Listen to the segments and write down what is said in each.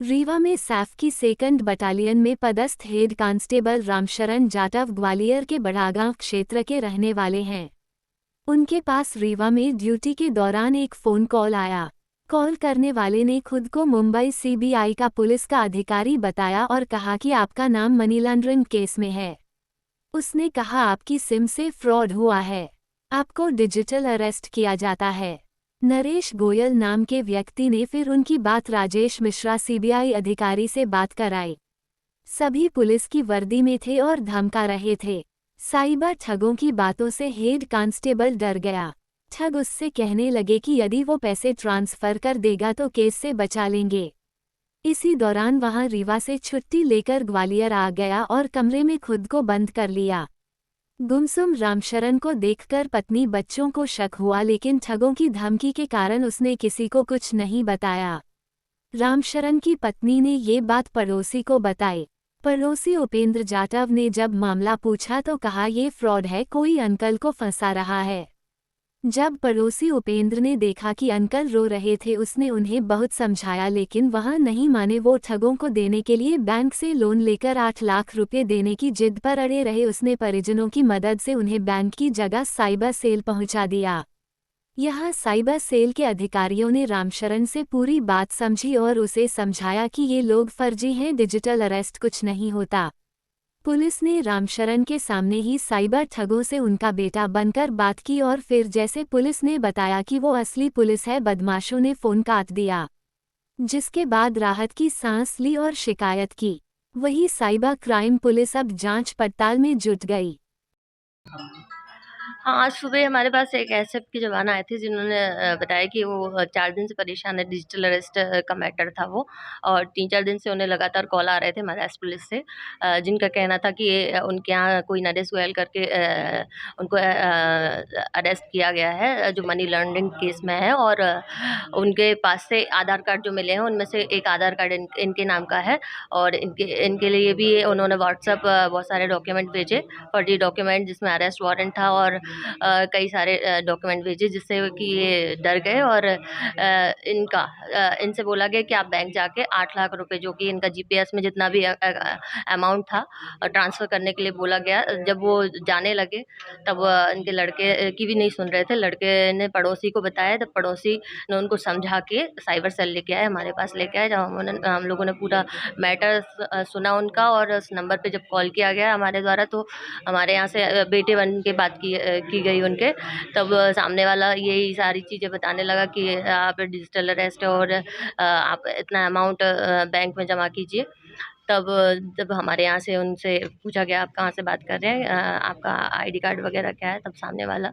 रीवा में सैफ की second battalion में पदस्थ हेड कांस्टेबल रामशरण जाटव ग्वालियर के बड़ागांव क्षेत्र के रहने वाले हैं। उनके पास रीवा में ड्यूटी के दौरान एक फ़ोन कॉल आया। कॉल करने वाले ने खुद को मुंबई सीबीआई का पुलिस का अधिकारी बताया और कहा कि आपका नाम मनी लॉन्ड्रिंग केस में है। उसने कहा आपकी सिम से फ्रॉड हुआ है, आपको डिजिटल अरेस्ट किया जाता है। नरेश गोयल नाम के व्यक्ति ने फिर उनकी बात राजेश मिश्रा सीबीआई अधिकारी से बात कराई। सभी पुलिस की वर्दी में थे और धमका रहे थे। साइबर ठगों की बातों से हेड कांस्टेबल डर गया। ठग उससे कहने लगे कि यदि वो पैसे ट्रांसफर कर देगा तो केस से बचा लेंगे। इसी दौरान वहां रीवा से छुट्टी लेकर ग्वालियर आ गया और कमरे में खुद को बंद कर लिया। गुमसुम रामशरण को देखकर पत्नी बच्चों को शक हुआ, लेकिन ठगों की धमकी के कारण उसने किसी को कुछ नहीं बताया। रामशरण की पत्नी ने ये बात पड़ोसी को बताई। पड़ोसी उपेंद्र जाटव ने जब मामला पूछा तो कहा ये फ्रॉड है, कोई अंकल को फंसा रहा है। जब पड़ोसी उपेंद्र ने देखा कि अंकल रो रहे थे, उसने उन्हें बहुत समझाया लेकिन वह नहीं माने। वो ठगों को देने के लिए बैंक से लोन लेकर 8 लाख रुपए देने की जिद पर अड़े रहे। उसने परिजनों की मदद से उन्हें बैंक की जगह साइबर सेल पहुंचा दिया। यहाँ साइबर सेल के अधिकारियों ने रामशरण से पूरी बात समझी और उसे समझाया कि ये लोग फर्जी हैं, डिजिटल अरेस्ट कुछ नहीं होता। पुलिस ने रामशरण के सामने ही साइबर ठगों से उनका बेटा बनकर बात की और फिर जैसे पुलिस ने बताया कि वो असली पुलिस है, बदमाशों ने फ़ोन काट दिया। जिसके बाद राहत की सांस ली और शिकायत की। वही साइबर क्राइम पुलिस अब जांच पड़ताल में जुट गई। हाँ, आज सुबह हमारे पास एक एसएफ के जवान आए थे जिन्होंने बताया कि वो 4 दिन से परेशान है, डिजिटल अरेस्ट का मैटर था वो। और 3-4 दिन से उन्हें लगातार कॉल आ रहे थे महाराष्ट्र पुलिस से, जिनका कहना था कि उनके यहाँ कोई नरेश गोयल करके उनको अरेस्ट किया गया है, जो मनी लॉन्ड्रिंग केस में है। और उनके पास से आधार कार्ड जो मिले हैं उनमें से एक आधार कार्ड इनके नाम का है। और इनके इनके लिए भी उन्होंने व्हाट्सएप बहुत सारे डॉक्यूमेंट भेजे, फर्जी डॉक्यूमेंट जिसमें अरेस्ट वारंट था और कई सारे डॉक्यूमेंट भेजे, जिससे कि ये डर गए। और इनसे बोला गया कि आप बैंक जाके 8 लाख रुपए, जो कि इनका जीपीएस में जितना भी अमाउंट था, ट्रांसफ़र करने के लिए बोला गया। जब वो जाने लगे तब इनके लड़के की भी नहीं सुन रहे थे। लड़के ने पड़ोसी को बताया, तब पड़ोसी ने उनको समझा के साइबर सेल लेके आए, हमारे पास लेके आए। जब हम लोगों ने पूरा मैटर सुना उनका, और उस नंबर पे जब कॉल किया गया हमारे द्वारा, तो हमारे यहाँ से बेटे बन के बात की गई उनके। तब सामने वाला यही सारी चीज़ें बताने लगा कि आप डिजिटल अरेस्ट है और आप इतना अमाउंट बैंक में जमा कीजिए। तब जब हमारे यहाँ से उनसे पूछा गया आप कहाँ से बात कर रहे हैं, आपका आईडी कार्ड वगैरह क्या है, तब सामने वाला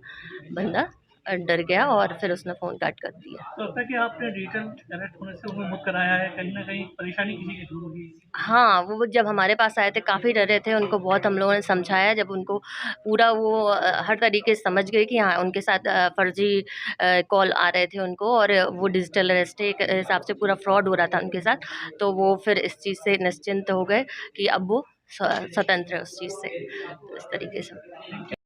बंदा डर गया और फिर उसने फ़ोन काट कर दिया। तो लगता है कि आपने डिजिटल अरेस्ट होने से उन्हें मुक्त कराया है, कहीं न कहीं परेशानी किसी की दूर होगी। हाँ, वो जब हमारे पास आए थे काफ़ी डरे थे, उनको बहुत हम लोगों ने समझाया। जब उनको पूरा वो हर तरीके से समझ गए कि हाँ, उनके साथ फ़र्ज़ी कॉल आ रहे थे उनको, और वो डिजिटल अरेस्ट एक हिसाब से पूरा फ्रॉड हो रहा था उनके साथ, तो वो फिर इस चीज़ से निश्चिंत हो गए कि अब वो स्वतंत्र है उस चीज़ से। तो इस तरीके से।